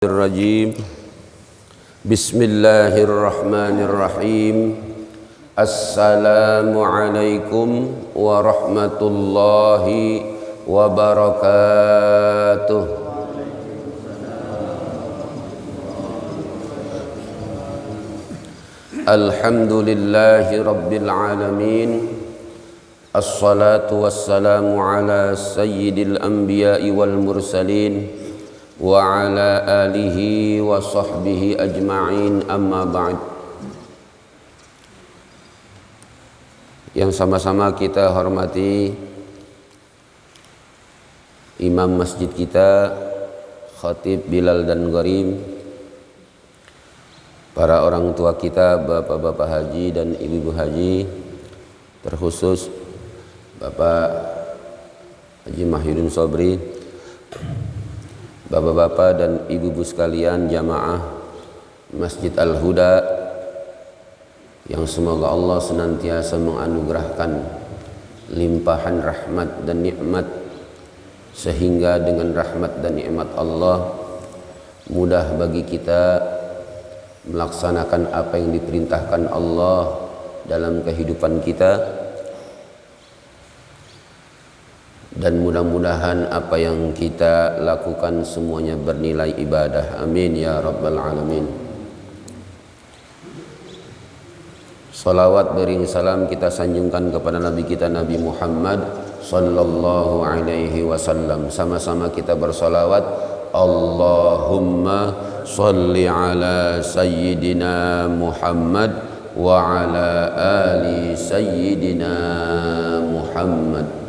Rajim. Bismillahirrahmanirrahim. Assalamualaikum warahmatullahi wabarakatuh. Alhamdulillahi rabbil alamin. Assalatu wassalamu ala sayyidil anbiya'i wal mursalin wa ala alihi wa sahbihi ajma'in, amma ba'd. Yang sama-sama kita hormati imam masjid kita, khatib Bilal dan Gharim, para orang tua kita, bapak-bapak haji dan ibu-ibu haji, terkhusus Bapak Haji Mahyudin Sobri, bapak-bapak dan ibu-ibu sekalian jamaah Masjid Al-Huda, yang semoga Allah senantiasa menganugerahkan limpahan rahmat dan nikmat, sehingga dengan rahmat dan nikmat Allah mudah bagi kita melaksanakan apa yang diperintahkan Allah dalam kehidupan kita, dan mudah-mudahan apa yang kita lakukan semuanya bernilai ibadah. Amin ya rabbal alamin. Salawat bering salam kita sanjungkan kepada Nabi kita, Nabi Muhammad sallallahu alaihi wasallam. Sama-sama kita bersalawat. Allahumma salli ala sayyidina Muhammad wa ala ali sayyidina Muhammad.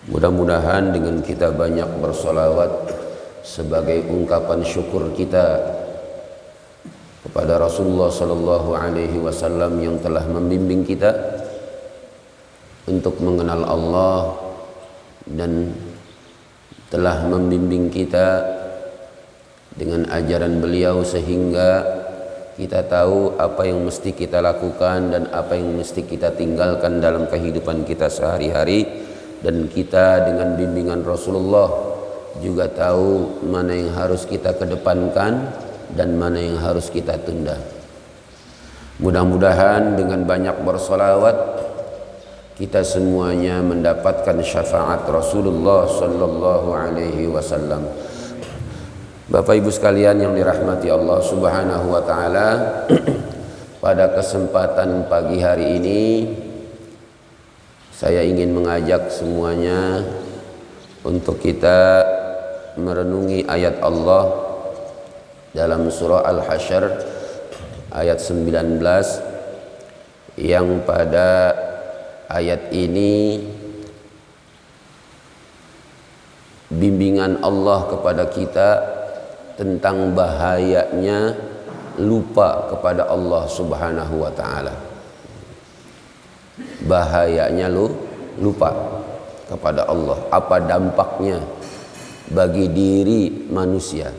Mudah-mudahan dengan kita banyak bersolawat sebagai ungkapan syukur kita kepada Rasulullah sallallahu alaihi wasallam yang telah membimbing kita untuk mengenal Allah dan telah membimbing kita dengan ajaran beliau, sehingga kita tahu apa yang mesti kita lakukan dan apa yang mesti kita tinggalkan dalam kehidupan kita sehari-hari. Dan kita dengan bimbingan Rasulullah juga tahu mana yang harus kita kedepankan dan mana yang harus kita tunda. Mudah-mudahan dengan banyak bersolawat kita semuanya mendapatkan syafaat Rasulullah sallallahu alaihi wasallam. Bapak Ibu sekalian yang dirahmati Allah Subhanahu wa taala, pada kesempatan pagi hari ini saya ingin mengajak semuanya untuk kita merenungi ayat Allah dalam surah Al-Hasyr ayat 19, yang pada ayat ini bimbingan Allah kepada kita tentang bahayanya lupa kepada Allah Subhanahu wa ta'ala. Bahayanya lupa kepada Allah, apa dampaknya bagi diri manusia.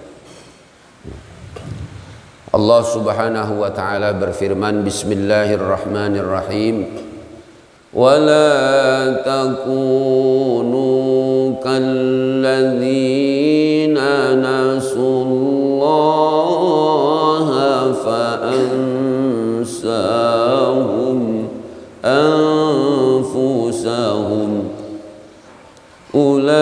Allah Subhanahu wa ta'ala berfirman, bismillahirrahmanirrahim, wala takunu kalladzina nasullaha fa'ansahum anfusahum ulaika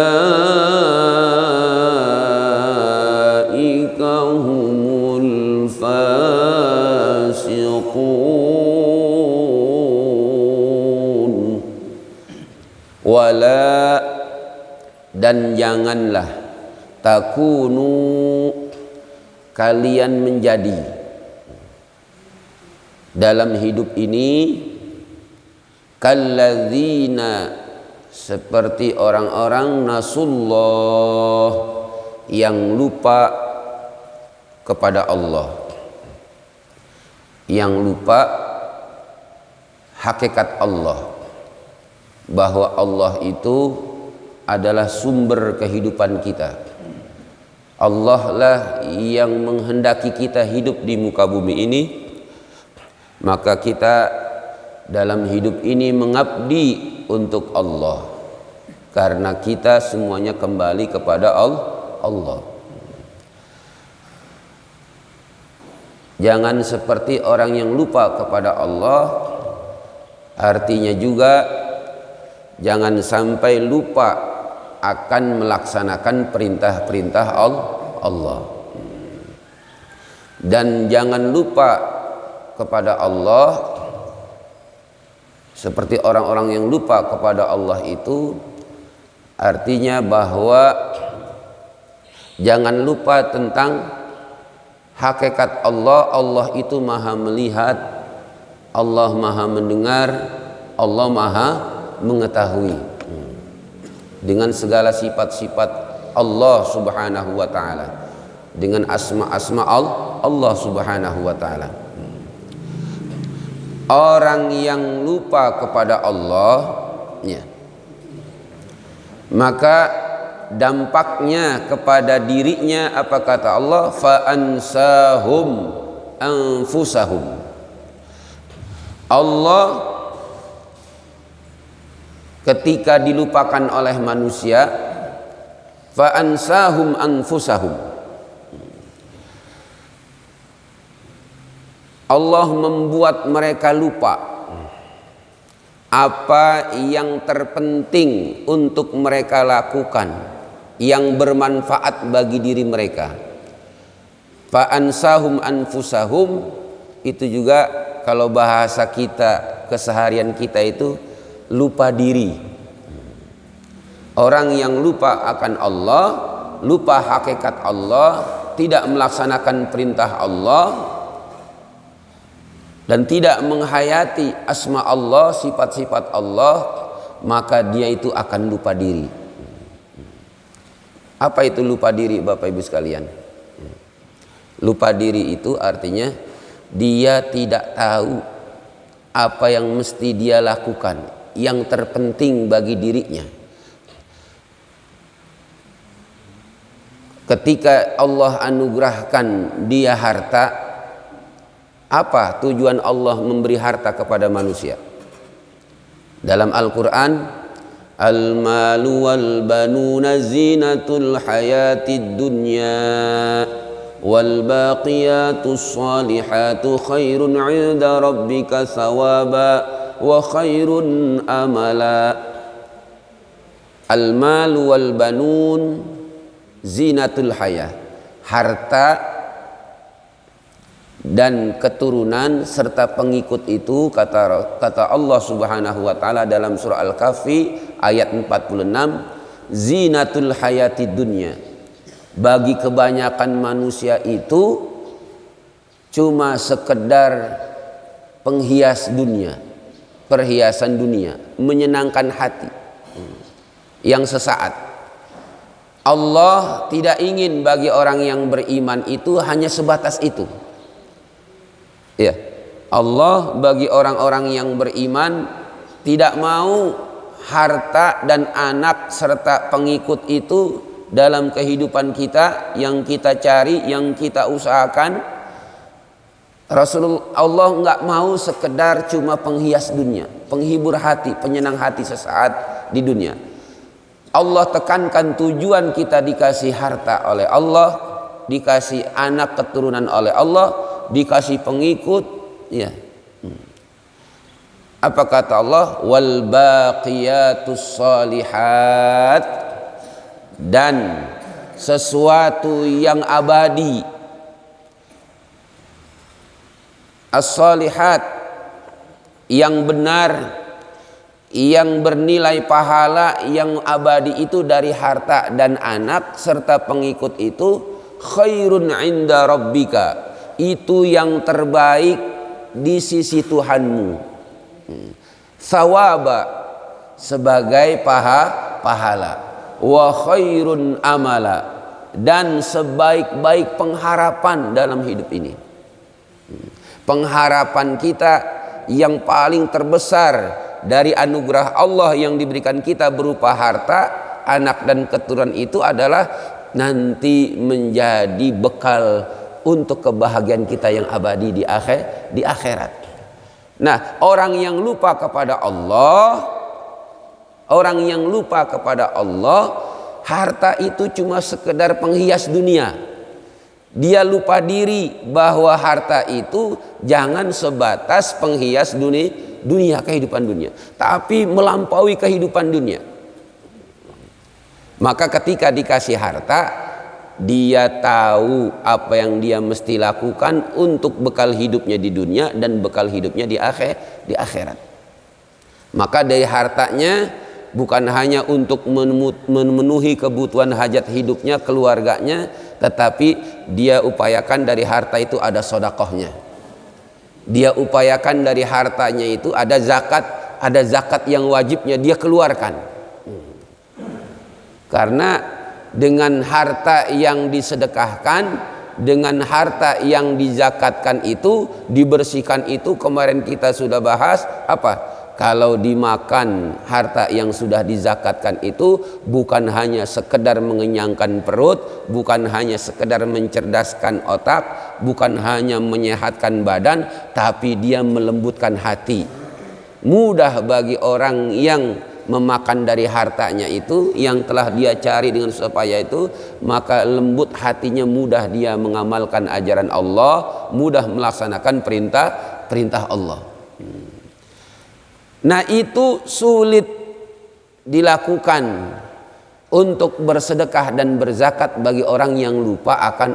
humul fasiqun. Wala, dan janganlah, takunu, kalian menjadi dalam hidup ini, kalladzina, seperti orang-orang nasullah, yang lupa kepada Allah, yang lupa hakikat Allah, bahwa Allah itu adalah sumber kehidupan kita. Allah lah yang menghendaki kita hidup di muka bumi ini, maka kita dalam hidup ini mengabdi untuk Allah, karena kita semuanya kembali kepada Allah. Jangan seperti orang yang lupa kepada Allah. Artinya juga jangan sampai lupa akan melaksanakan perintah-perintah Allah. Dan jangan lupa kepada Allah seperti orang-orang yang lupa kepada Allah itu artinya bahwa jangan lupa tentang hakikat Allah. Allah itu maha melihat, Allah maha mendengar, Allah maha mengetahui dengan segala sifat-sifat Allah subhanahu wa ta'ala, dengan asma-asma Allah subhanahu wa ta'ala. Orang yang lupa kepada Allah ya, maka dampaknya kepada dirinya apa kata Allah, fa ansahum anfusahum. Allah ketika dilupakan oleh manusia, fa ansahum anfusahum, Allah membuat mereka lupa apa yang terpenting untuk mereka lakukan, yang bermanfaat bagi diri mereka. Fa ansahum anfusahum itu juga kalau bahasa kita keseharian kita itu lupa diri. Orang yang lupa akan Allah, lupa hakikat Allah, tidak melaksanakan perintah Allah dan tidak menghayati asma Allah, sifat-sifat Allah, maka dia itu akan lupa diri. Apa itu lupa diri Bapak Ibu sekalian? Lupa diri itu artinya dia tidak tahu apa yang mesti dia lakukan, yang terpenting bagi dirinya. Ketika Allah anugerahkan dia harta, apa tujuan Allah memberi harta kepada manusia? Dalam Al-Quran, al-malu wal banuna zinatul hayatid dunya wal baqiyatus salihatu khairun 'inda rabbika thawaba wa khairun amala. Al-malu wal banun zinatul hayah, harta dan keturunan serta pengikut itu kata Allah Subhanahu wa taala dalam surah Al-Kahfi ayat 46, zinatul hayatid dunya. Bagi kebanyakan manusia itu cuma sekedar penghias dunia, perhiasan dunia, menyenangkan hati yang sesaat. Allah tidak ingin bagi orang yang beriman itu hanya sebatas itu. Ya, Allah bagi orang-orang yang beriman tidak mau harta dan anak serta pengikut itu dalam kehidupan kita yang kita cari, yang kita usahakan. Rasulullah Allah nggak mau sekedar cuma penghias dunia, penghibur hati, penyenang hati sesaat di dunia. Allah tekankan tujuan kita dikasih harta oleh Allah, dikasih anak keturunan oleh Allah, dikasih pengikut, ya. Apa kata Allah? Wal baqiyatus salihat, dan sesuatu yang abadi. As-salihat, yang benar, yang bernilai pahala, yang abadi itu dari harta dan anak serta pengikut itu khairun 'inda rabbika, itu yang terbaik di sisi Tuhanmu. Thawaba, sebagai pahala. Wa khairun amala, dan sebaik-baik pengharapan dalam hidup ini. Pengharapan kita yang paling terbesar dari anugerah Allah yang diberikan kita berupa harta, anak dan keturunan itu adalah nanti menjadi bekal untuk kebahagiaan kita yang abadi di akhirat. Nah, orang yang lupa kepada Allah, harta itu cuma sekedar penghias dunia. Dia lupa diri bahwa harta itu jangan sebatas penghias dunia kehidupan dunia, tapi melampaui kehidupan dunia. Maka ketika dikasih harta, dia tahu apa yang dia mesti lakukan untuk bekal hidupnya di dunia dan bekal hidupnya di akhirat. Maka dari hartanya bukan hanya untuk memenuhi kebutuhan hajat hidupnya, keluarganya, tetapi dia upayakan dari harta itu ada sodakohnya. Dia upayakan dari hartanya itu ada zakat yang wajibnya dia keluarkan. Karena dengan harta yang disedekahkan, dengan harta yang dizakatkan itu, dibersihkan itu, kemarin kita sudah bahas apa? Kalau dimakan harta yang sudah dizakatkan itu bukan hanya sekedar mengenyangkan perut, bukan hanya sekedar mencerdaskan otak, bukan hanya menyehatkan badan, tapi dia melembutkan hati. Mudah bagi orang yang memakan dari hartanya itu, yang telah dia cari dengan supaya itu, maka lembut hatinya, mudah dia mengamalkan ajaran Allah, mudah melaksanakan perintah Allah. Nah, itu sulit dilakukan untuk bersedekah dan berzakat bagi orang yang lupa akan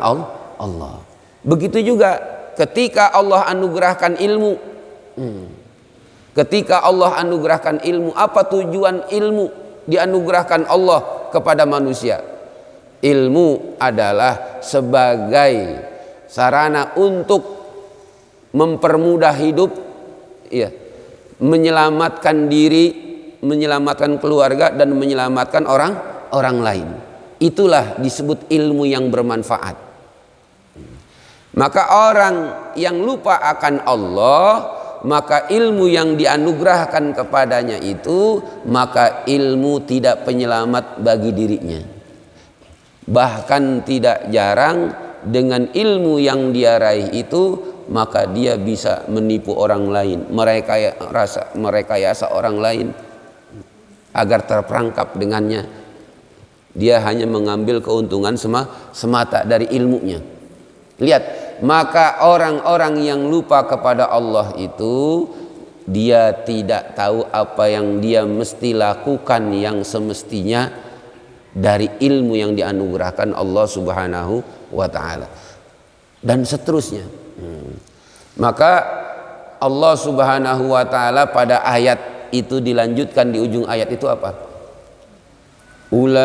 Allah. Begitu juga ketika Allah anugerahkan ilmu. Ketika Allah anugerahkan ilmu, apa tujuan ilmu dianugerahkan Allah kepada manusia? Ilmu adalah sebagai sarana untuk mempermudah hidup, ya, menyelamatkan diri, menyelamatkan keluarga, dan menyelamatkan orang lain. Itulah disebut ilmu yang bermanfaat. Maka orang yang lupa akan Allah, maka ilmu yang dianugerahkan kepadanya itu, maka ilmu tidak penyelamat bagi dirinya. Bahkan tidak jarang dengan ilmu yang dia raih itu, maka dia bisa menipu orang lain, merekayasa orang lain agar terperangkap dengannya. Dia hanya mengambil keuntungan semata dari ilmunya. Lihat, maka orang-orang yang lupa kepada Allah itu, dia tidak tahu apa yang dia mesti lakukan yang semestinya dari ilmu yang dianugerahkan Allah Subhanahu wa ta'ala, dan seterusnya. Maka Allah Subhanahu wa ta'ala pada ayat itu dilanjutkan, di ujung ayat itu apa? Ulaika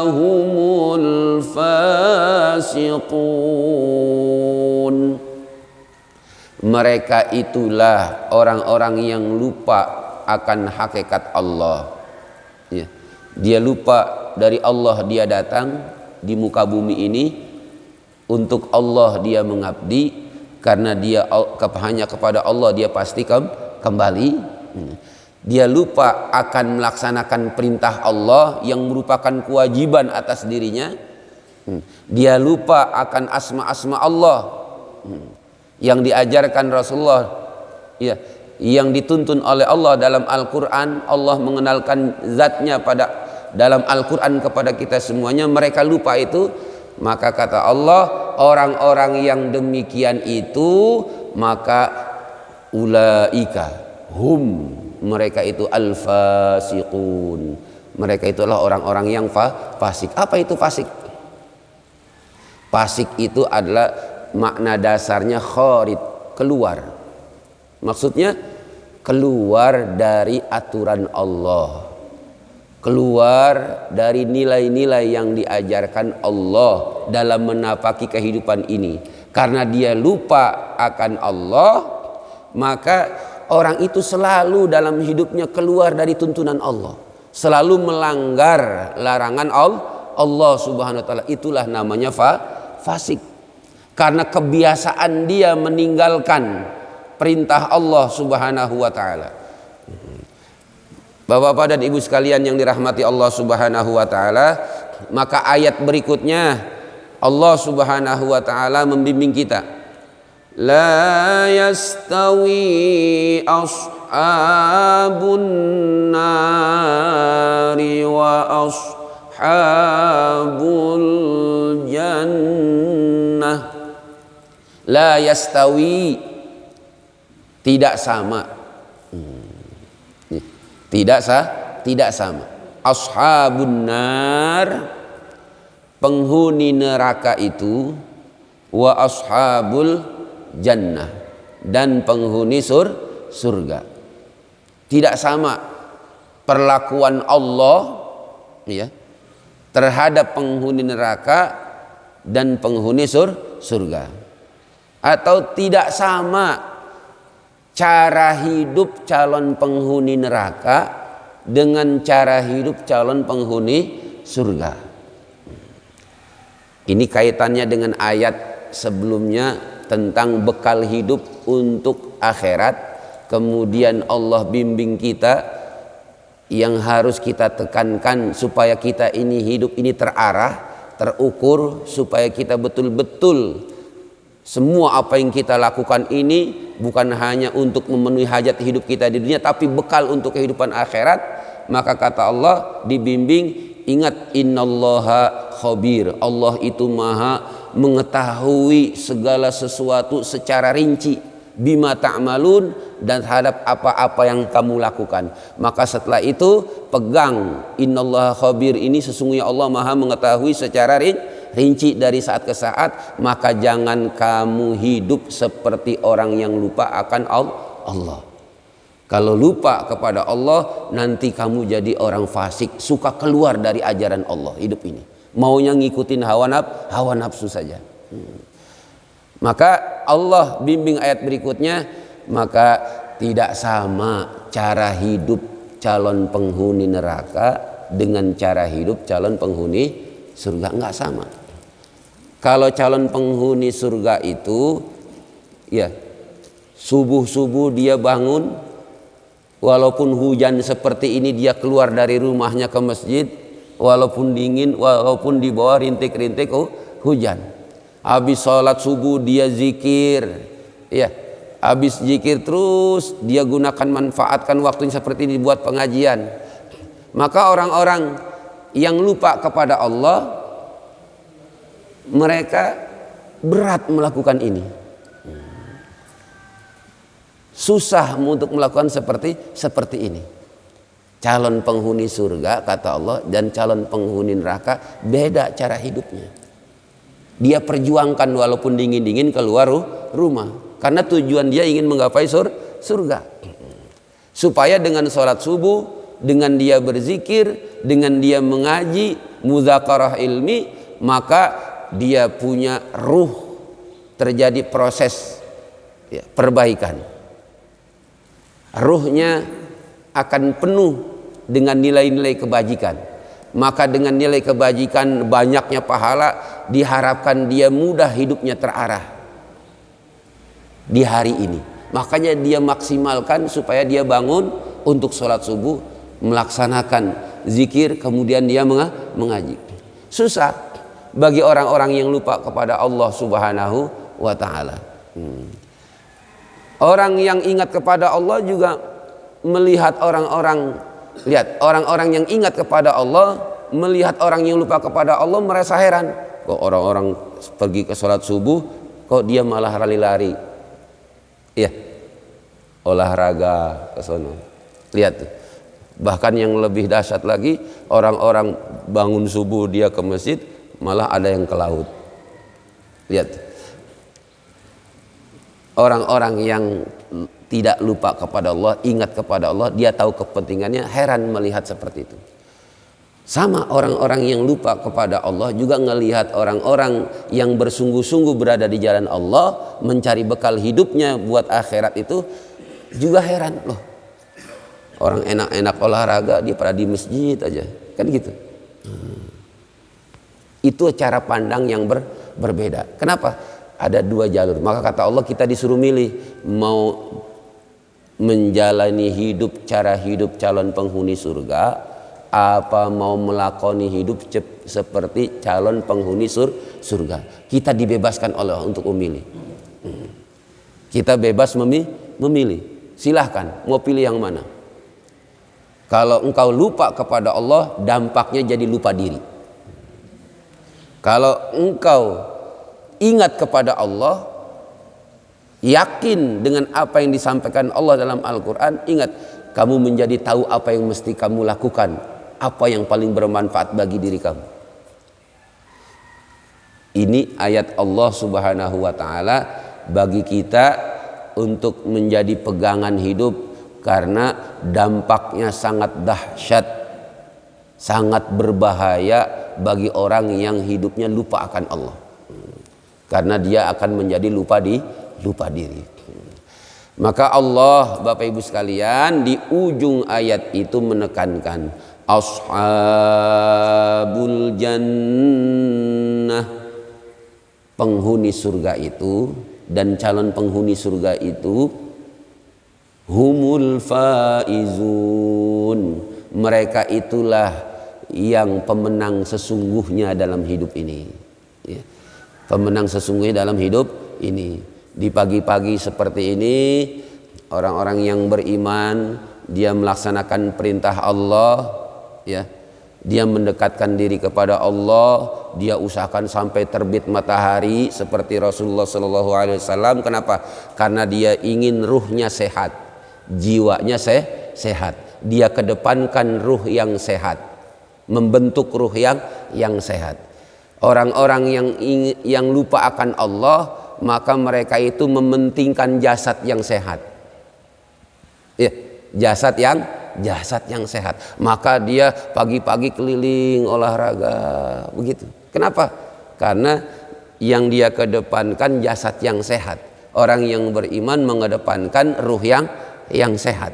humul fasiqun. Mereka itulah orang-orang yang lupa akan hakikat Allah, ya. Dia lupa dari Allah dia datang di muka bumi ini, untuk Allah dia mengabdi, karena dia hanya kepada Allah dia pasti kembali. Dia lupa akan melaksanakan perintah Allah yang merupakan kewajiban atas dirinya. Dia lupa akan asma-asma Allah yang diajarkan Rasulullah, ya, yang dituntun oleh Allah dalam Al-Quran. Allah mengenalkan zatnya dalam Al-Quran kepada kita semuanya. Mereka lupa itu. Maka kata Allah, orang-orang yang demikian itu, maka ulaika hum, mereka itu al-fasiqun, mereka itulah orang-orang yang fasik. Apa itu fasik? Fasik itu adalah makna dasarnya kharid, keluar. Maksudnya keluar dari aturan Allah, keluar dari nilai-nilai yang diajarkan Allah dalam menapaki kehidupan ini. Karena dia lupa akan Allah, maka orang itu selalu dalam hidupnya keluar dari tuntunan Allah, selalu melanggar larangan Allah Subhanahu wa ta'ala. Itulah namanya fasik. Karena kebiasaan dia meninggalkan perintah Allah Subhanahu wa ta'ala. Bapak-bapak dan ibu sekalian yang dirahmati Allah Subhanahu wa ta'ala, maka ayat berikutnya Allah Subhanahu wa ta'ala membimbing kita, la yastawi ashabun nari wa ashabul jannah. La yastawi, tidak sama. Tidak sama. Ashabun nar, penghuni neraka itu, wa ashabul jannah, dan penghuni surga. Tidak sama perlakuan Allah ya terhadap penghuni neraka dan penghuni surga, atau tidak sama cara hidup calon penghuni neraka dengan cara hidup calon penghuni surga. Ini kaitannya dengan ayat sebelumnya tentang bekal hidup untuk akhirat. Kemudian Allah bimbing kita, yang harus kita tekankan supaya kita ini hidup ini terarah, terukur, supaya kita betul-betul semua apa yang kita lakukan ini bukan hanya untuk memenuhi hajat hidup kita di dunia, tapi bekal untuk kehidupan akhirat. Maka kata Allah, dibimbing, ingat, innallaha khabir, Allah itu maha mengetahui segala sesuatu secara rinci, bima ta'malun, dan terhadap apa-apa yang kamu lakukan. Maka setelah itu pegang innallaha khabir ini, sesungguhnya Allah maha mengetahui secara rinci dari saat ke saat. Maka jangan kamu hidup seperti orang yang lupa akan Allah. Kalau lupa kepada Allah, nanti kamu jadi orang fasik, suka keluar dari ajaran Allah hidup ini, maunya ngikutin hawa nafsu saja. Maka Allah bimbing ayat berikutnya, maka tidak sama cara hidup calon penghuni neraka dengan cara hidup calon penghuni surga, enggak sama. Kalau calon penghuni surga itu ya subuh-subuh dia bangun, walaupun hujan seperti ini dia keluar dari rumahnya ke masjid, walaupun dingin, walaupun di bawah rintik-rintik hujan. Habis sholat subuh dia zikir, ya. Habis zikir terus dia gunakan, manfaatkan waktunya seperti ini buat pengajian. Maka orang-orang yang lupa kepada Allah, mereka berat melakukan ini. Susah untuk melakukan seperti ini. Calon penghuni surga kata Allah dan calon penghuni neraka beda cara hidupnya. Dia perjuangkan walaupun dingin-dingin keluar rumah, karena tujuan dia ingin menggapai surga. Supaya dengan sholat subuh, dengan dia berzikir, dengan dia mengaji, muzakarah ilmi, maka dia punya ruh, terjadi proses ya, perbaikan. Ruhnya akan penuh dengan nilai-nilai kebajikan. Maka dengan nilai kebajikan, banyaknya pahala, diharapkan dia mudah hidupnya terarah di hari ini. Makanya dia maksimalkan supaya dia bangun untuk sholat subuh, melaksanakan zikir, kemudian dia mengaji. Susah bagi orang-orang yang lupa kepada Allah Subhanahu wa ta'ala. Orang yang ingat kepada Allah juga melihat orang-orang, lihat orang-orang yang ingat kepada Allah, melihat orang yang lupa kepada Allah, merasa heran. Kok orang-orang pergi ke sholat subuh, kok dia malah lari-lari, ya, olahraga ke sono. Lihat tuh. Bahkan yang lebih dahsyat lagi, orang-orang bangun subuh dia ke masjid, malah ada yang ke laut. Lihat tuh. Orang-orang yang tidak lupa kepada Allah, ingat kepada Allah, dia tahu kepentingannya, heran melihat seperti itu. Sama orang-orang yang lupa kepada Allah juga ngelihat orang-orang yang bersungguh-sungguh berada di jalan Allah, mencari bekal hidupnya buat akhirat itu, juga heran. Loh, orang enak-enak olahraga dia pada di masjid aja, kan gitu. Itu cara pandang yang berbeda. Kenapa? Ada dua jalur. Maka kata Allah, kita disuruh milih, mau menjalani hidup cara hidup calon penghuni surga, apa mau melakoni hidup seperti calon penghuni surga. Kita dibebaskan oleh Allah untuk memilih. Kita bebas memilih. Silahkan mau pilih yang mana. Kalau engkau lupa kepada Allah, dampaknya jadi lupa diri. Kalau engkau ingat kepada Allah, yakin dengan apa yang disampaikan Allah dalam Al-Quran, ingat, kamu menjadi tahu apa yang mesti kamu lakukan, apa yang paling bermanfaat bagi diri kamu. Ini ayat Allah Subhanahu wa ta'ala bagi kita untuk menjadi pegangan hidup, karena dampaknya sangat dahsyat, sangat berbahaya bagi orang yang hidupnya lupa akan Allah, karena dia akan menjadi lupa diri. Maka Allah, Bapak Ibu sekalian, di ujung ayat itu menekankan ashabul jannah, penghuni surga itu dan calon penghuni surga itu, humul faizun, mereka itulah yang pemenang sesungguhnya dalam hidup ini, ya. Pemenang sesungguhnya dalam hidup ini. Di pagi-pagi seperti ini, orang-orang yang beriman, dia melaksanakan perintah Allah, ya, dia mendekatkan diri kepada Allah, dia usahakan sampai terbit matahari seperti Rasulullah SAW. Kenapa? Karena dia ingin ruhnya sehat, jiwanya sehat. Dia kedepankan ruh yang sehat, membentuk ruh yang sehat. Orang-orang yang lupa akan Allah, maka mereka itu mementingkan jasad yang sehat, ya, jasad yang sehat. Maka dia pagi-pagi keliling olahraga, begitu. Kenapa? Karena yang dia kedepankan jasad yang sehat. Orang yang beriman mengedepankan ruh yang sehat.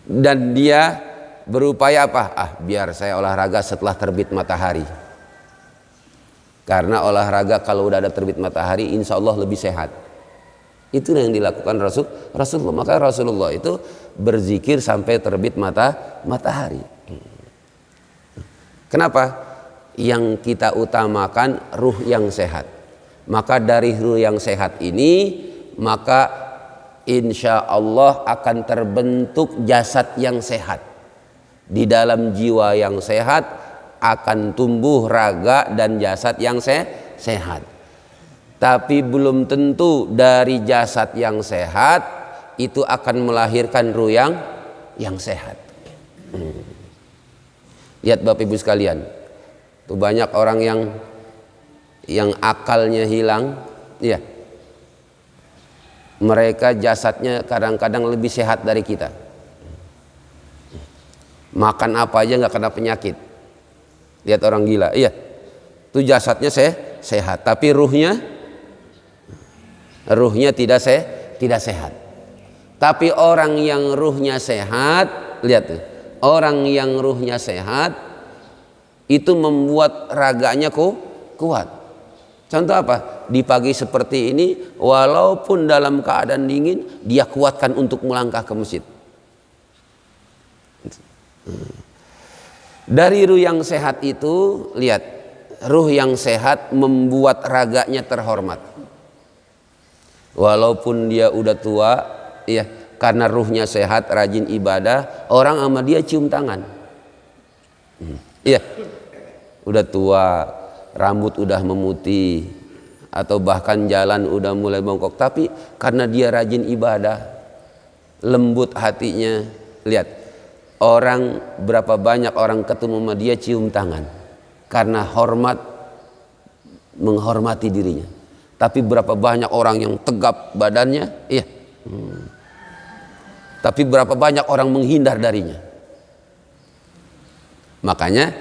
Dan dia berupaya apa? Biar saya olahraga setelah terbit matahari. Karena olahraga kalau udah ada terbit matahari, insya Allah lebih sehat. Itu yang dilakukan Rasulullah. Maka Rasulullah itu berzikir sampai terbit matahari. Kenapa? Yang kita utamakan ruh yang sehat. Maka dari ruh yang sehat ini, maka insya Allah akan terbentuk jasad yang sehat. Di dalam jiwa yang sehat akan tumbuh raga dan jasad yang sehat. Tapi belum tentu dari jasad yang sehat itu akan melahirkan ruh yang sehat. Lihat Bapak Ibu sekalian, tuh banyak orang yang akalnya hilang, ya. Mereka jasadnya kadang-kadang lebih sehat dari kita. Makan apa aja nggak kena penyakit. Lihat orang gila, iya, itu jasadnya sehat, tapi ruhnya tidak sehat. Tapi orang yang ruhnya sehat, lihat tuh, orang yang ruhnya sehat itu membuat raganya kuat. Contoh apa? Di pagi seperti ini, walaupun dalam keadaan dingin, dia kuatkan untuk melangkah ke masjid. Dari ruh yang sehat itu, lihat, ruh yang sehat membuat raganya terhormat. Walaupun dia udah tua, ya, karena ruhnya sehat, rajin ibadah, orang sama dia cium tangan. Iya, udah tua, rambut udah memutih, atau bahkan jalan udah mulai bongkok, tapi karena dia rajin ibadah, lembut hatinya, lihat. Orang, berapa banyak orang ketemu sama dia cium tangan karena menghormati dirinya. Tapi berapa banyak orang yang tegap badannya, iya. Tapi berapa banyak orang menghindar darinya. Makanya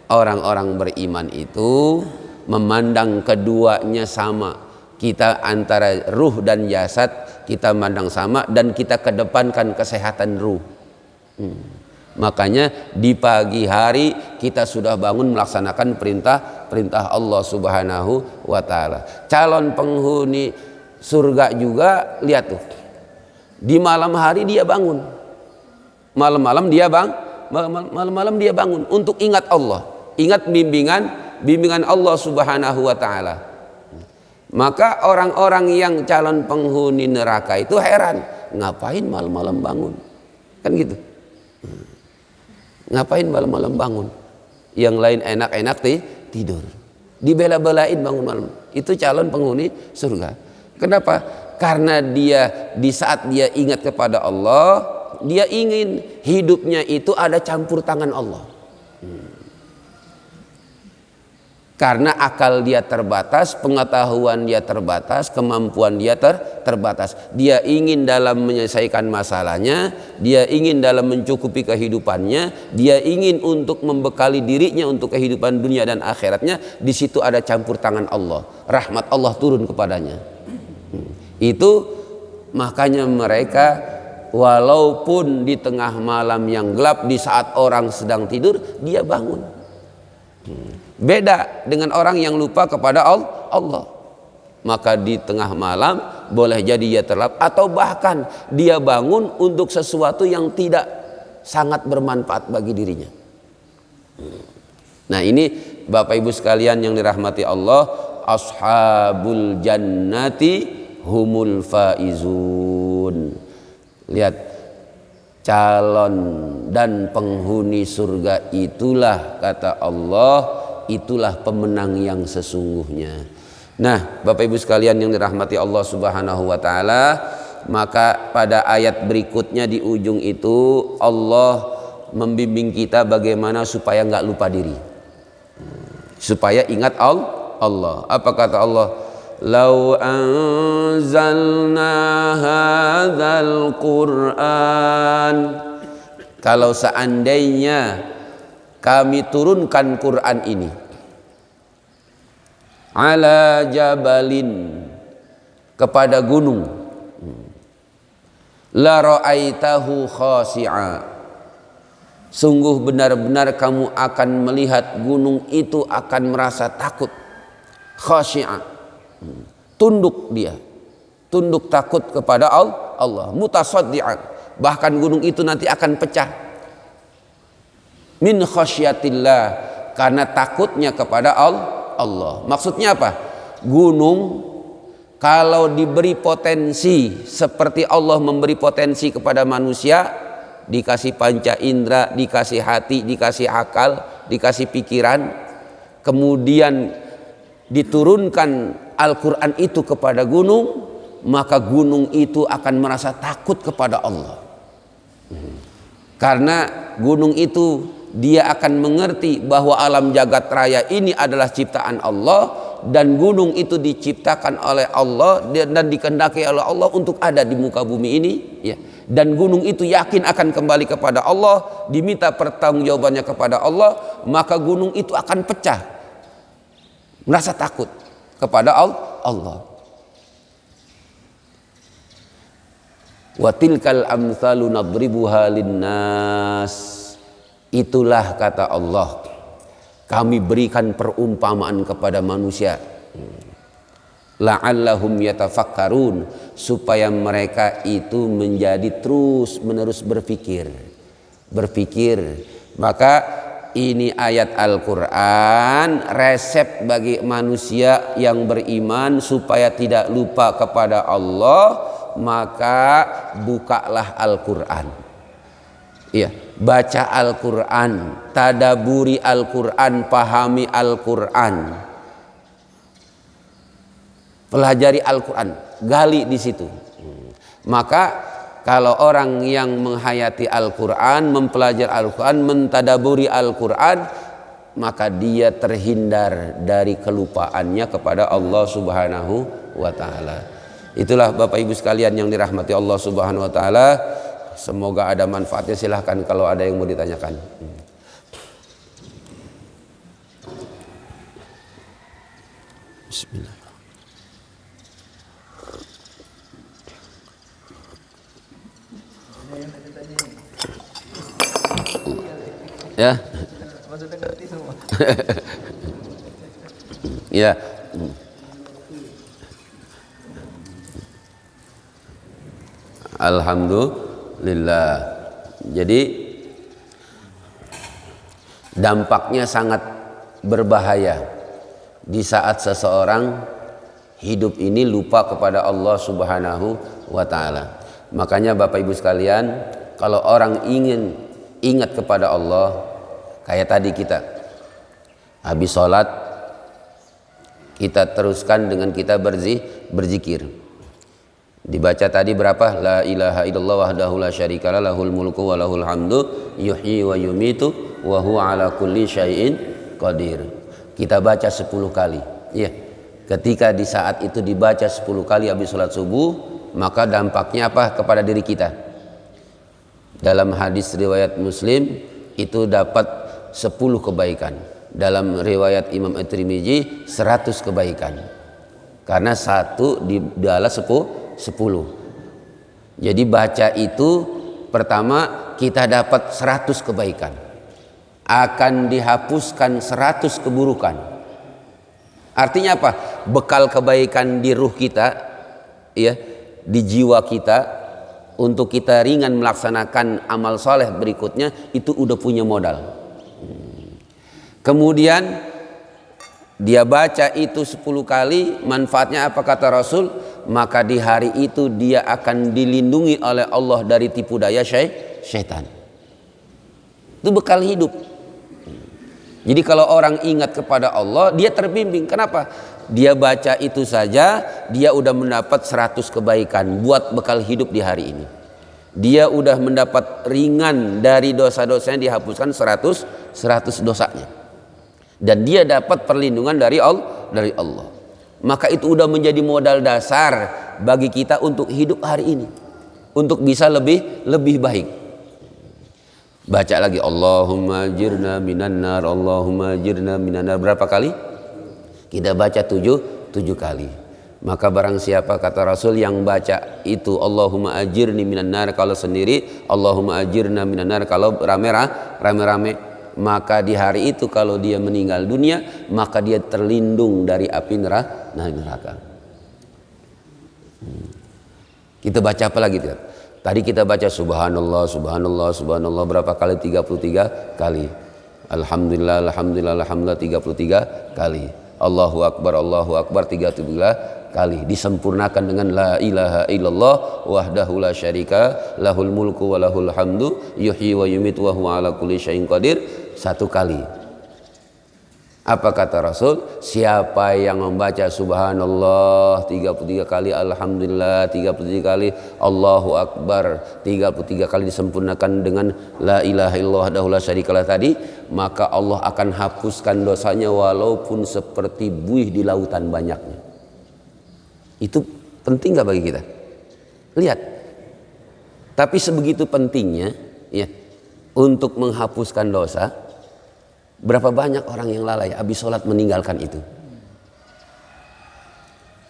orang-orang beriman itu memandang keduanya sama. Kita antara ruh dan jasad kita mandang sama, dan kita kedepankan kesehatan ruh. Makanya di pagi hari kita sudah bangun melaksanakan perintah Allah Subhanahu wa ta'ala. Calon penghuni surga juga, lihat tuh, di malam hari dia bangun, malam-malam dia bangun untuk ingat Allah, ingat bimbingan Allah Subhanahu wa ta'ala. Maka orang-orang yang calon penghuni neraka itu heran, ngapain malam-malam bangun, kan gitu. Ngapain malam-malam bangun? yang lain enak-enak tidur. Dibela-belain bangun malam. Itu calon penghuni surga. Kenapa? Karena dia di saat dia ingat kepada Allah, dia ingin hidupnya itu ada campur tangan Allah. Karena akal dia terbatas, pengetahuan dia terbatas, kemampuan dia terbatas. Dia ingin dalam menyelesaikan masalahnya, dia ingin dalam mencukupi kehidupannya, dia ingin untuk membekali dirinya untuk kehidupan dunia dan akhiratnya. Di situ ada campur tangan Allah, rahmat Allah turun kepadanya. Itu makanya mereka walaupun di tengah malam yang gelap, di saat orang sedang tidur, dia bangun. Beda dengan orang yang lupa kepada Allah. Maka di tengah malam boleh jadi dia terlelap, atau bahkan dia bangun untuk sesuatu yang tidak sangat bermanfaat bagi dirinya. Nah, ini Bapak Ibu sekalian yang dirahmati Allah, ashabul jannati humul faizun. Lihat, calon dan penghuni surga itulah, kata Allah, itulah pemenang yang sesungguhnya. Nah, Bapak Ibu sekalian yang dirahmati Allah Subhanahu wa taala, maka pada ayat berikutnya di ujung itu Allah membimbing kita bagaimana supaya nggak lupa diri, supaya ingat Allah. Apa kata Allah? Lau anzalna hadzal Qur'an, kalau seandainya kami turunkan Quran ini ala jabalin, kepada gunung, la ra'aitahu khashi'a, sungguh benar-benar kamu akan melihat gunung itu akan merasa takut, khashi'a, tunduk dia, tunduk takut kepada Allah, mutasaddi'an, bahkan gunung itu nanti akan pecah min khasyatillah, karena takutnya kepada Allah. Maksudnya apa? Gunung kalau diberi potensi seperti Allah memberi potensi kepada manusia, dikasih panca indera, dikasih hati, dikasih akal, dikasih pikiran, kemudian diturunkan Al-Quran itu kepada gunung, maka gunung itu akan merasa takut kepada Allah. Karena gunung itu dia akan mengerti bahwa alam jagat raya ini adalah ciptaan Allah, dan gunung itu diciptakan oleh Allah dan dikehendaki oleh Allah untuk ada di muka bumi ini, ya. Dan gunung itu yakin akan kembali kepada Allah, diminta pertanggungjawabannya kepada Allah, maka gunung itu akan pecah, merasa takut kepada Allah. Wa tilkal amsalu nadribuha linnas, itulah kata Allah, kami berikan perumpamaan kepada manusia, la'allahum yatafakkarun, supaya mereka itu menjadi terus menerus berpikir. Maka ini ayat Al-Quran resep bagi manusia yang beriman supaya tidak lupa kepada Allah. Maka bukalah Al-Quran, ya, baca Al-Quran, tadaburi Al-Quran, pahami Al-Quran, pelajari Al-Quran, gali di situ. Maka kalau orang yang menghayati Al-Quran, mempelajari Al-Quran, mentadaburi Al-Quran, maka dia terhindar dari kelupaannya kepada Allah Subhanahu wa ta'ala. Itulah Bapak Ibu sekalian yang dirahmati Allah Subhanahu wa ta'ala. Semoga ada manfaatnya. Silahkan kalau ada yang mau ditanyakan. Bismillah. Ya. Ya. Alhamdulillah. Jadi dampaknya sangat berbahaya di saat seseorang hidup ini lupa kepada Allah Subhanahu wa ta'ala. Makanya Bapak Ibu sekalian, kalau orang ingin ingat kepada Allah, kayak tadi kita Habis sholat kita teruskan dengan kita berzikir. Dibaca tadi berapa? La ilaha illallah wahdahu la syarikalah lahul mulku wa lahul hamdu yuhyi wa yumitu wa huwa ala kulli syai'in qadir. Kita baca 10 kali. Ya. Ketika di saat itu dibaca 10 kali habis sholat subuh, maka dampaknya apa kepada diri kita? Dalam hadis riwayat Muslim itu dapat 10 kebaikan. Dalam riwayat Imam At-Tirmidzi 100 kebaikan. Karena satu dibalas 10. Jadi baca itu pertama kita dapat 100 kebaikan. Akan dihapuskan 100 keburukan. Artinya apa? Bekal kebaikan di ruh kita, ya, di jiwa kita, untuk kita ringan melaksanakan amal soleh berikutnya, itu udah punya modal. Kemudian dia baca itu 10 kali, manfaatnya apa kata Rasul? Maka di hari itu dia akan dilindungi oleh Allah dari tipu daya syaitan. Itu bekal hidup. Jadi kalau orang ingat kepada Allah, dia terbimbing. Kenapa? Dia baca itu saja, dia udah mendapat 100 kebaikan buat bekal hidup di hari ini. Dia udah mendapat ringan dari dosa-dosanya, dihapuskan 100 dosanya. Dan dia dapat perlindungan dari Allah. Maka itu udah menjadi modal dasar bagi kita untuk hidup hari ini, untuk bisa lebih baik. Baca lagi Allahumma ajirna minan nar, Allahumma ajirna minan nar. Berapa kali? Kita baca 7 kali. Maka barang siapa kata Rasul yang baca itu Allahumma ajirni minan nar kalau sendiri, Allahumma ajirna minan nar kalau rame-rame, maka di hari itu kalau dia meninggal dunia, maka dia terlindung dari api neraka. Kita baca apa lagi? Tadi kita baca subhanallah, subhanallah, subhanallah berapa kali? 33 kali. Alhamdulillah, alhamdulillah, alhamdulillah 33 kali. Allahu akbar, Allahu akbar 33 kali. Disempurnakan dengan la ilaha illallah wahdahu la syarika lahul mulku wa lahul hamdu yuhyi wa yumitu wa huwa ala kulli syai'in qadir 1 kali. Apa kata Rasul? Siapa yang membaca subhanallah 33 kali, alhamdulillah 33 kali, Allahu akbar 33 kali disempurnakan dengan la ilaha illallah wahdahu la syarikalah tadi, maka Allah akan hapuskan dosanya walaupun seperti buih di lautan banyaknya. Itu penting gak bagi kita? Lihat. Tapi sebegitu pentingnya ya untuk menghapuskan dosa, berapa banyak orang yang lalai habis sholat meninggalkan itu.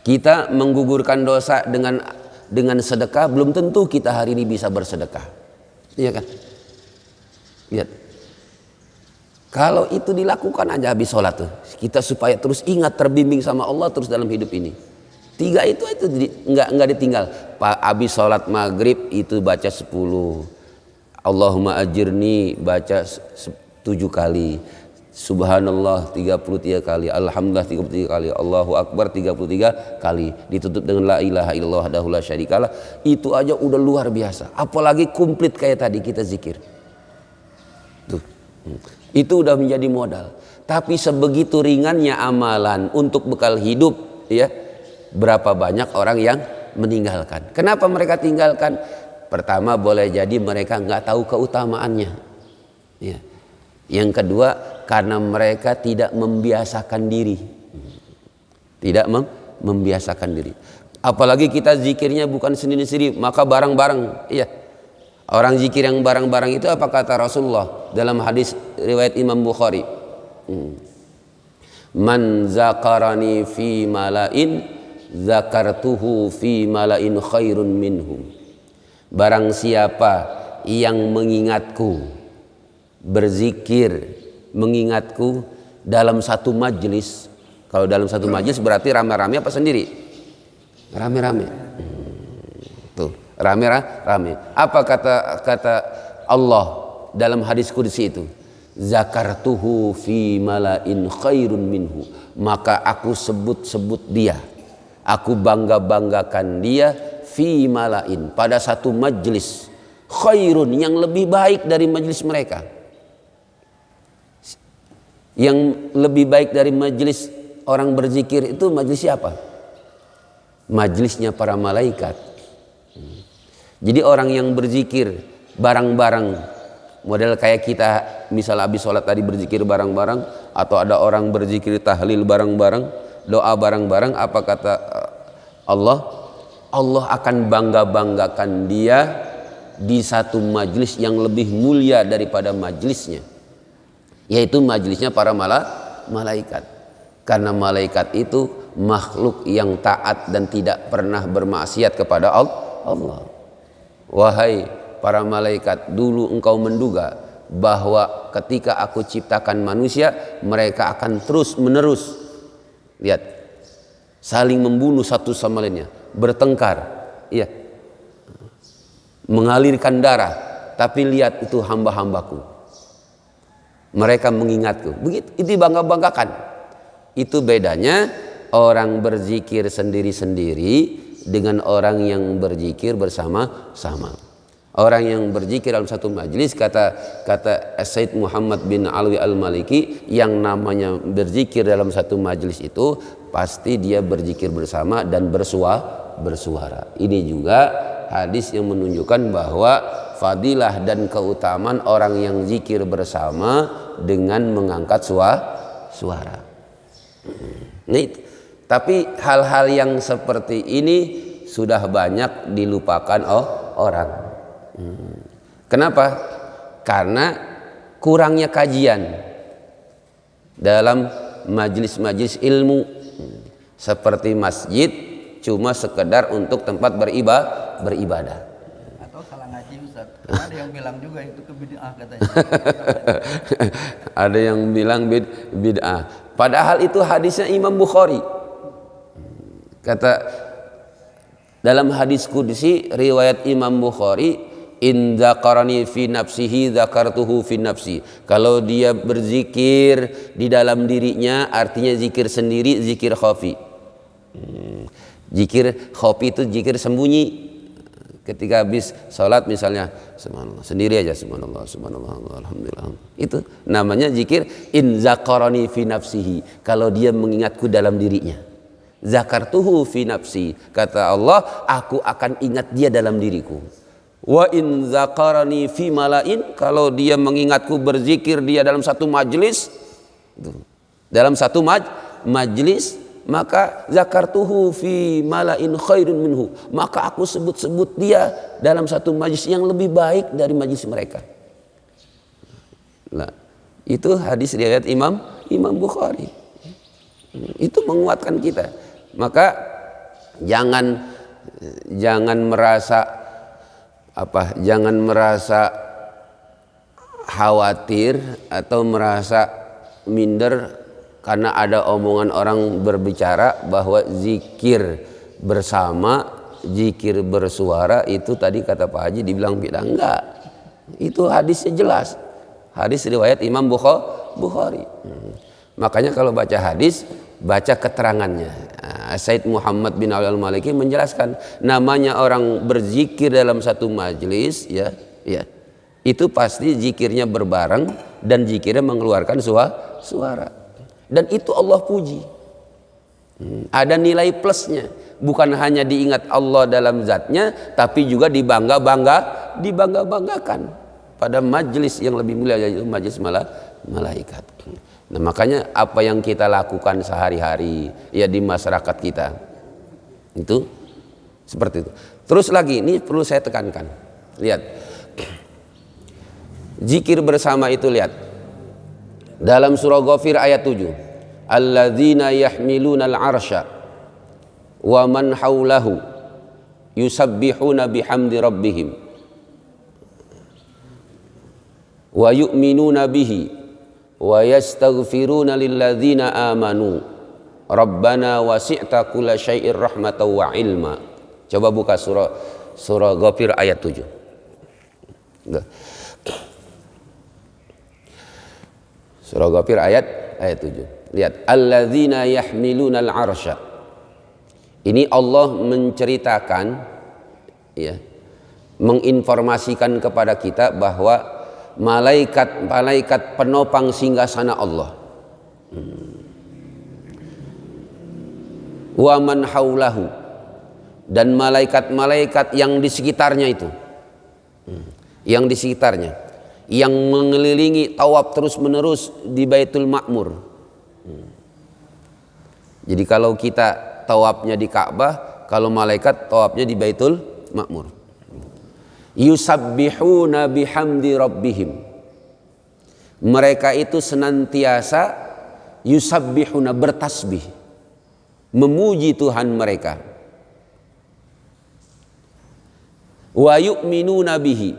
Kita menggugurkan dosa dengan sedekah, belum tentu kita hari ini bisa bersedekah. Iya kan? Lihat. Kalau itu dilakukan aja habis sholat tuh, kita supaya terus ingat terbimbing sama Allah terus dalam hidup ini. 3 itu nggak ditinggal. Habis sholat maghrib itu baca 10. Allahumma ajirni baca 7 kali. Subhanallah 33 kali, alhamdulillah 33 kali, Allahu akbar 33 kali, ditutup dengan la ilaha illallah wahdahu la syarikalah. Itu aja udah luar biasa. Apalagi komplit kayak tadi kita zikir. Tuh. Itu udah menjadi modal. Tapi sebegitu ringannya amalan untuk bekal hidup, ya. Berapa banyak orang yang meninggalkan. Kenapa mereka tinggalkan? Pertama, boleh jadi mereka nggak tahu keutamaannya. Ya. Yang kedua, karena mereka tidak membiasakan diri. Tidak membiasakan diri. Apalagi kita zikirnya bukan sendiri-sendiri, maka bareng-bareng. Iya. Orang zikir yang bareng-bareng itu apa kata Rasulullah dalam hadis riwayat Imam Bukhari? Man zakarani fi malain zakartuhu fi malain khairun minhum. Barang siapa yang mengingatku, berzikir, mengingatku dalam satu majlis. Kalau dalam satu majlis berarti rame-rame apa sendiri? Rame-rame. Tuh, rame-rame. Apa kata Allah dalam hadis qudsi itu? Zakartuhu fi malain khairun minhu. Maka aku sebut-sebut dia. Aku bangga-banggakan dia fi malain, pada satu majlis khairun, yang lebih baik dari majlis mereka. Yang lebih baik dari majelis orang berzikir itu majelis siapa? Majelisnya para malaikat. Jadi orang yang berzikir bareng-bareng, model kayak kita misal habis sholat tadi berzikir bareng-bareng, atau ada orang berzikir tahlil bareng-bareng, doa bareng-bareng, apa kata Allah? Allah akan bangga-banggakan dia di satu majelis yang lebih mulia daripada majelisnya, yaitu majelisnya para malaikat. Karena malaikat itu makhluk yang taat dan tidak pernah bermaksiat kepada Allah. Wahai para malaikat, dulu engkau menduga bahwa ketika aku ciptakan manusia, mereka akan terus menerus, lihat, saling membunuh satu sama lainnya, bertengkar, ya, mengalirkan darah. Tapi lihat, itu hamba-hambaku, mereka mengingatku. Begitu, itu bangga-banggakan. Itu bedanya orang berzikir sendiri-sendiri dengan orang yang berzikir bersama-sama. Orang yang berzikir dalam satu majelis, kata Said Muhammad bin Alwi Al-Maliki, yang namanya berzikir dalam satu majelis itu pasti dia berzikir bersama dan bersuara. Ini juga hadis yang menunjukkan bahwa fadilah dan keutamaan orang yang zikir bersama dengan mengangkat suara. Nah, itu. Tapi hal-hal yang seperti ini sudah banyak dilupakan orang. Kenapa? Karena kurangnya kajian dalam majelis-majelis ilmu. Seperti masjid cuma sekedar untuk tempat beribadah. Atau salah ngaji, Ustaz. Ada yang bilang juga itu bid'ah katanya. Ada yang bilang bid'ah. Padahal itu hadisnya Imam Bukhari. Kata dalam hadis qudsi riwayat Imam Bukhari, in dzakarani fi nafsihi dzakartuhu fi nafsi. Kalau dia berzikir di dalam dirinya, artinya zikir sendiri, zikir khafi. Zikir khafi itu zikir sembunyi. Ketika habis sholat misalnya, subhanallah, sendiri aja, subhanallah, subhanallah, alhamdulillah. Itu namanya zikir in dzakarani fi nafsihi. Kalau dia mengingatku dalam dirinya. Zakartuhu fi nafsi, kata Allah, aku akan ingat dia dalam diriku. Wa in zakarani fi malain, kalau dia mengingatku berzikir dia dalam satu majlis, dalam satu majlis, maka zakartuhu fi malain khairun minhu, maka aku sebut-sebut dia dalam satu majlis yang lebih baik dari majlis mereka. Nah, itu hadis riwayat Imam Bukhari. Itu menguatkan kita. Maka jangan merasa khawatir atau merasa minder karena ada omongan orang berbicara bahwa zikir bersama, zikir bersuara itu tadi kata Pak Haji dibilang bid'ah. Enggak. Itu hadisnya jelas. Hadis riwayat Imam Bukhari. Makanya kalau baca hadis, baca keterangannya. Said Muhammad bin Alwi Al-Maliki menjelaskan, namanya orang berzikir dalam satu majlis, ya, itu pasti zikirnya berbareng dan zikirnya mengeluarkan suara. Dan itu Allah puji. Ada nilai plusnya. Bukan hanya diingat Allah dalam zatnya, tapi juga dibangga-banggakan pada majlis yang lebih mulia, yaitu majlis malaikat. Nah, makanya apa yang kita lakukan sehari-hari ya di masyarakat kita itu seperti itu. Terus lagi, ini perlu saya tekankan. Lihat, zikir bersama itu, lihat dalam surah Ghafir ayat 7, alladzina yahmiluna al-arsya wa man haulahu yusabbihuna bihamdi rabbihim wa yu'minuna bihi wa yastaghfiruna lilladzina amanu rabbana wasi'ta kulla syai'ir rahmatan wa ilma. Coba buka surah Ghafir ayat 7. Surah Ghafir ayat 7. Lihat, alladzina yahmiluna al-arsya. Ini Allah menceritakan, ya, menginformasikan kepada kita bahwa malaikat penopang singgasana Allah. Wa man haulahu, dan malaikat-malaikat yang di sekitarnya itu, yang di sekitarnya, yang mengelilingi tawaf terus menerus di Baitul Ma'mur. Jadi kalau kita tawafnya di Ka'bah, kalau malaikat tawafnya di Baitul Ma'mur. Yusabbihuna bihamdi rabbihim, mereka itu senantiasa yusabbihuna, bertasbih, memuji Tuhan mereka. Wa yu'minuna bihi,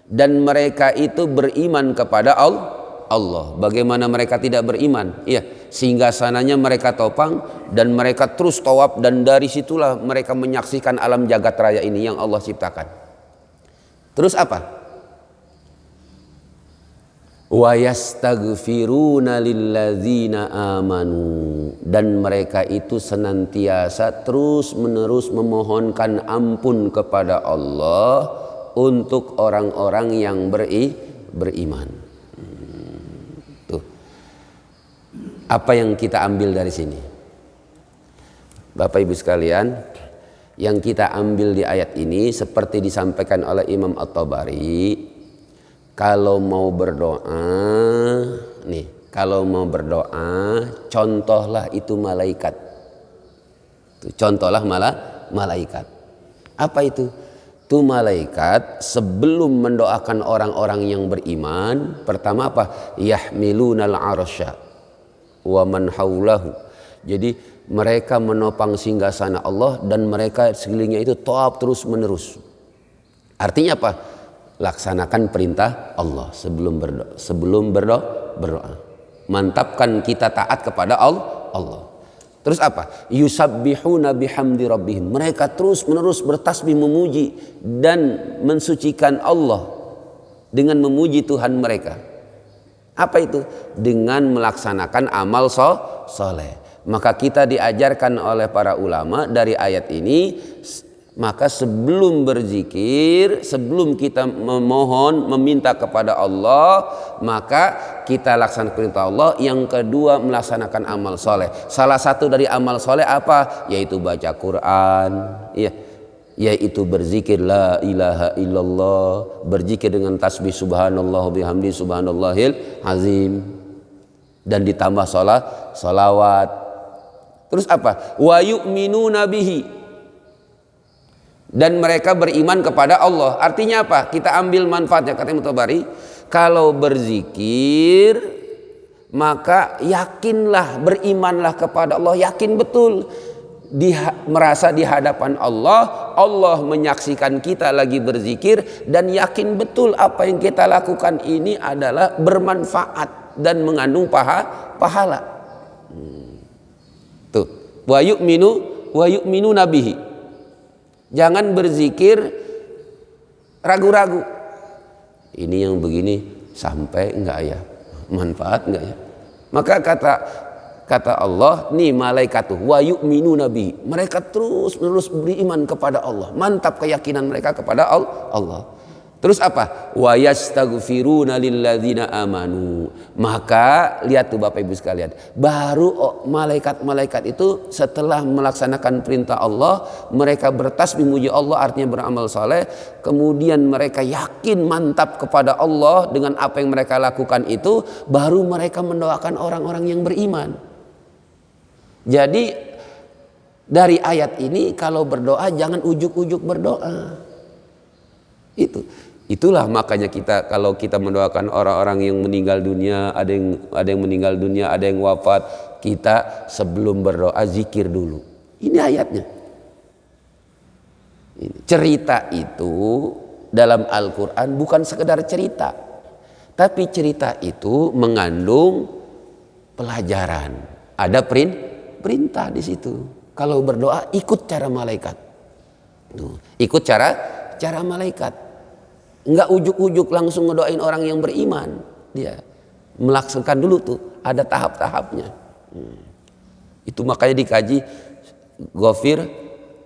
dan mereka itu beriman kepada Allah. Bagaimana mereka tidak beriman? Ya, sehingga sananya mereka topang dan mereka terus tawaf, dan dari situlah mereka menyaksikan alam jagat raya ini yang Allah ciptakan. Terus apa? Wa yastaghfiruna lilladzina amanu, dan mereka itu senantiasa terus menerus memohonkan ampun kepada Allah untuk orang-orang yang beriman. Tuh. Apa yang kita ambil dari sini? Bapak Ibu sekalian, yang kita ambil di ayat ini seperti disampaikan oleh Imam At-Tabari, kalau mau berdoa, nih, kalau mau berdoa, contohlah itu malaikat. Contohlah malaikat. Apa itu? Itu malaikat sebelum mendoakan orang-orang yang beriman, pertama apa? Yahmilunal arsya wa man haulahu. Jadi mereka menopang singgasana Allah dan mereka sekelilingnya itu tawaf terus menerus. Artinya apa? Laksanakan perintah Allah sebelum berdoa. Mantapkan kita taat kepada Allah. Terus apa? Yusabbihuna bihamdi rabbihim, mereka terus menerus bertasbih, memuji dan mensucikan Allah dengan memuji Tuhan mereka. Apa itu? Dengan melaksanakan amal soleh. Maka kita diajarkan oleh para ulama dari ayat ini, maka sebelum berzikir, sebelum kita memohon, meminta kepada Allah, maka kita laksanakan perintah Allah. Yang kedua, melaksanakan amal soleh. Salah satu dari amal soleh apa? Yaitu baca Quran, ya, yaitu berzikir la ilaha illallah, berzikir dengan tasbih subhanallah bihamdi subhanallahil azim, dan ditambah salawat. Terus apa? Wa yu'minuna bihi, dan mereka beriman kepada Allah. Artinya apa? Kita ambil manfaatnya, kata Imam Tabari, kalau berzikir maka yakinlah, berimanlah kepada Allah, yakin betul merasa di hadapan Allah, Allah menyaksikan kita lagi berzikir, dan yakin betul apa yang kita lakukan ini adalah bermanfaat dan mengandung pahala. Tuh, wa yu'minu nabihi. Jangan berzikir ragu-ragu. Ini yang begini sampai enggak ya? Manfaat enggak ya? Maka kata Allah, nih malaikat tuh wa yu'minu nabi. Mereka terus menerus beriman kepada Allah. Mantap keyakinan mereka kepada Allah. Terus apa? Wa yastaghfiruna lilladzina amanu. Maka lihat tuh Bapak Ibu sekalian, baru malaikat-malaikat itu setelah melaksanakan perintah Allah, mereka bertasbih muji Allah, artinya beramal saleh, kemudian mereka yakin mantap kepada Allah dengan apa yang mereka lakukan itu, baru mereka mendoakan orang-orang yang beriman. Jadi dari ayat ini kalau berdoa jangan ujuk-ujuk berdoa. Itulah makanya kita kalau kita mendoakan orang-orang yang meninggal dunia, ada yang meninggal dunia, ada yang wafat, kita sebelum berdoa zikir dulu. Ini ayatnya. Cerita itu dalam Al-Quran bukan sekedar cerita, tapi cerita itu mengandung pelajaran. Ada perintah di situ. Kalau berdoa ikut cara malaikat. Ikut cara malaikat. Enggak ujuk-ujuk langsung ngedoain orang yang beriman. Dia melaksanakan dulu tuh, ada tahap-tahapnya. Itu makanya dikaji Ghafir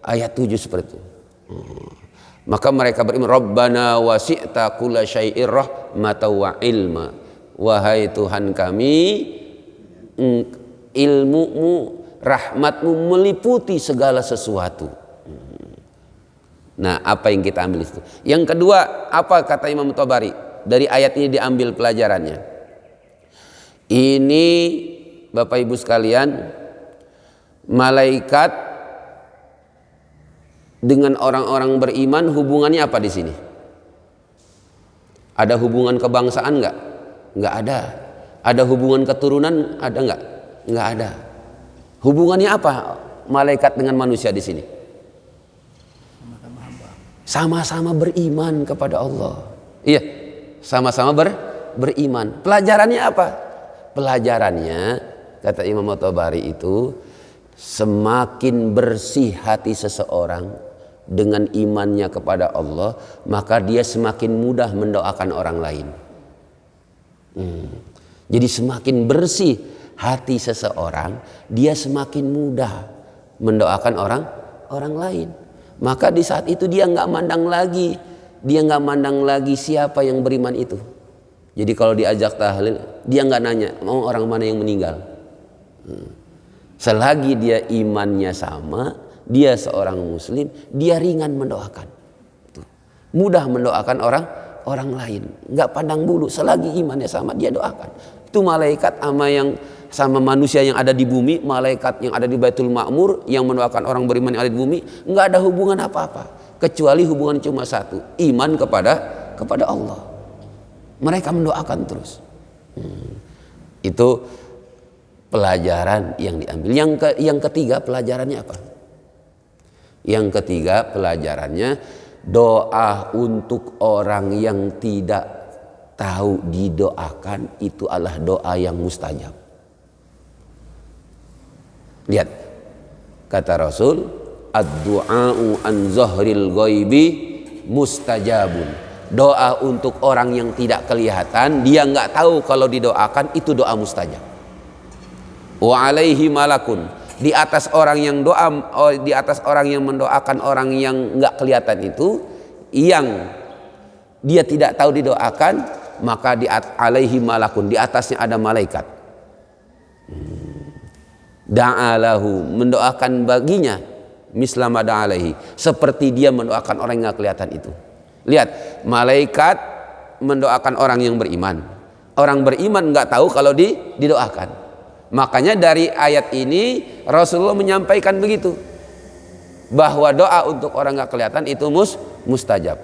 ayat 7 seperti itu. Maka mereka beriman, Rabbana wasi'ta kulla syai'ir rahmatan wa ilma. Wahai Tuhan kami, ilmumu, rahmatmu meliputi segala sesuatu. Nah, apa yang kita ambil itu? Yang kedua, apa kata Imam Tabari? Dari ayat ini diambil pelajarannya. Ini Bapak Ibu sekalian, malaikat dengan orang-orang beriman hubungannya apa di sini? Ada hubungan kebangsaan enggak? Enggak ada. Ada hubungan keturunan ada enggak? Enggak ada. Hubungannya apa malaikat dengan manusia di sini? Sama-sama beriman kepada Allah. Iya, sama-sama beriman. Pelajarannya apa? Pelajarannya kata Imam Tabari itu, semakin bersih hati seseorang dengan imannya kepada Allah, maka dia semakin mudah mendoakan orang lain. Jadi semakin bersih hati seseorang, dia semakin mudah mendoakan orang lain. Maka di saat itu dia nggak mandang lagi siapa yang beriman itu. Jadi kalau diajak tahlil, dia nggak nanya mau orang mana yang meninggal. Selagi dia imannya sama, dia seorang muslim, dia ringan mendoakan. Mudah mendoakan orang lain, nggak pandang bulu. Selagi imannya sama, dia doakan. Itu malaikat sama manusia yang ada di bumi, malaikat yang ada di Baitul Ma'mur yang mendoakan orang beriman yang ada di bumi, nggak ada hubungan apa-apa kecuali hubungan cuma satu, iman kepada Allah. Mereka mendoakan terus. Itu pelajaran yang diambil. Yang ketiga pelajarannya apa? Yang ketiga pelajarannya, doa untuk orang yang tidak tahu didoakan itu adalah doa yang mustajab. Lihat kata Rasul, ad-du'a'u an zahril ghaibi mustajabun. Doa untuk orang yang tidak kelihatan, dia nggak tahu kalau didoakan, itu doa mustajab. Wa alaihi malakun, di atas orang yang mendoakan orang yang nggak kelihatan itu, yang dia tidak tahu didoakan, maka di alaihi malakun, di atasnya ada malaikat. Da'alahu, mendoakan baginya mislama da'alaihi, seperti dia mendoakan orang yang nggak kelihatan itu. Lihat, malaikat mendoakan orang yang beriman. Orang beriman nggak tahu kalau didoakan. Makanya dari ayat ini Rasulullah menyampaikan begitu, bahwa doa untuk orang nggak kelihatan itu mustajab.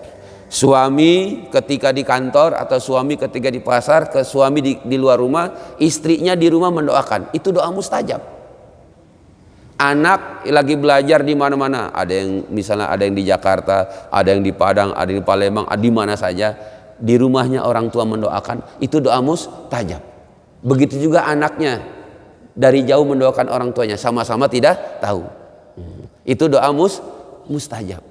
Suami ketika di kantor atau suami ketika di pasar, ke suami di luar rumah, istrinya di rumah mendoakan, itu doa mustajab. Anak lagi belajar di mana-mana, ada yang misalnya ada yang di Jakarta, ada yang di Padang, ada yang di Palembang, di mana saja, di rumahnya orang tua mendoakan, itu doa mustajab. Begitu juga anaknya dari jauh mendoakan orang tuanya, sama-sama tidak tahu, itu doa mustajab.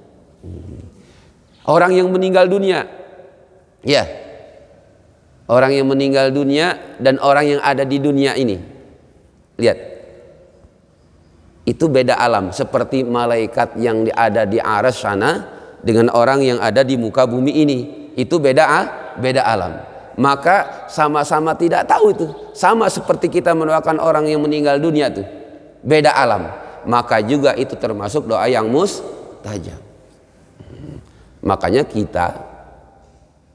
Orang yang meninggal dunia, ya, orang yang meninggal dunia dan orang yang ada di dunia ini, lihat, itu beda alam. Seperti malaikat yang ada di aras sana dengan orang yang ada di muka bumi ini, itu beda alam. Maka sama-sama tidak tahu itu. Sama seperti kita mendoakan orang yang meninggal dunia tuh, beda alam. Maka juga itu termasuk doa yang mustajab. Makanya kita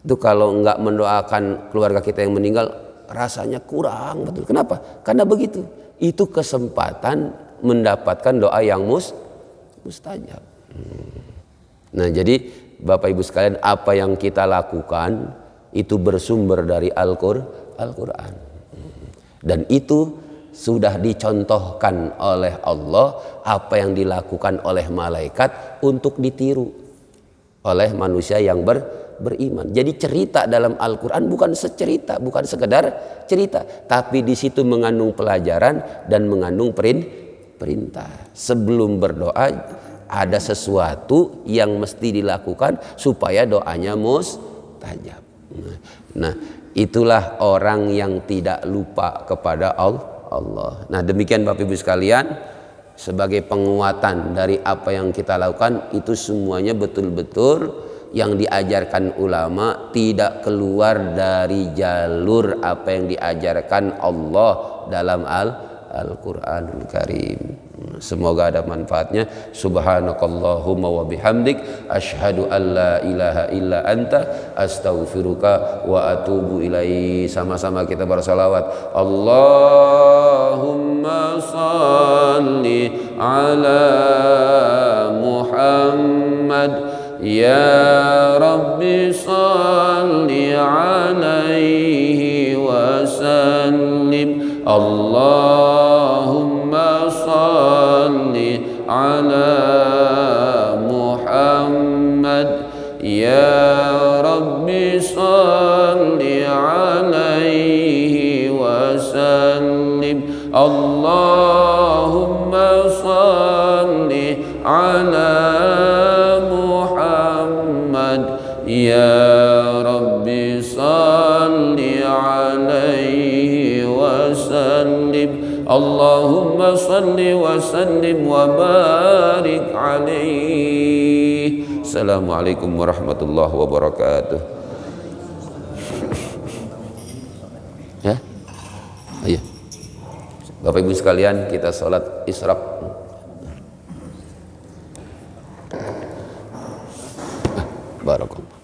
itu kalau enggak mendoakan keluarga kita yang meninggal, rasanya kurang betul. Kenapa? Karena begitu. Itu kesempatan mendapatkan doa yang mustajab. Nah, jadi Bapak Ibu sekalian, apa yang kita lakukan itu bersumber dari Al-Quran. Dan itu sudah dicontohkan oleh Allah, apa yang dilakukan oleh malaikat untuk ditiru oleh manusia yang beriman. Jadi cerita dalam Al-Quran bukan secerita, bukan sekedar cerita, tapi di situ mengandung pelajaran dan mengandung perintah. Sebelum berdoa ada sesuatu yang mesti dilakukan supaya doanya mustajab. Nah, itulah orang yang tidak lupa kepada Allah. Nah, demikian Bapak Ibu sekalian, sebagai penguatan dari apa yang kita lakukan, itu semuanya betul-betul yang diajarkan ulama tidak keluar dari jalur apa yang diajarkan Allah dalam Al-Qur'anul Karim. Semoga ada manfaatnya. Subhanakallahumma wa bihamdik asyhadu an la ilaha illa anta astaghfiruka wa atubu ilaih. Sama-sama kita bersalawat. Allahumma salli ala Muhammad ya Rabbi salli alaihi wa sallim. Allahumma salli ala Muhammad ya Rabbi salli alaihi wa sallim. Allahumma salli ala Muhammad ya Rabbi salli alaihi wa sallim. Allahumma salli wa sallim wa barik alaihi. Assalamualaikum warahmatullahi wabarakatuh. Ya, ayo Bapak Ibu sekalian, kita sholat isyraq. Barakallah.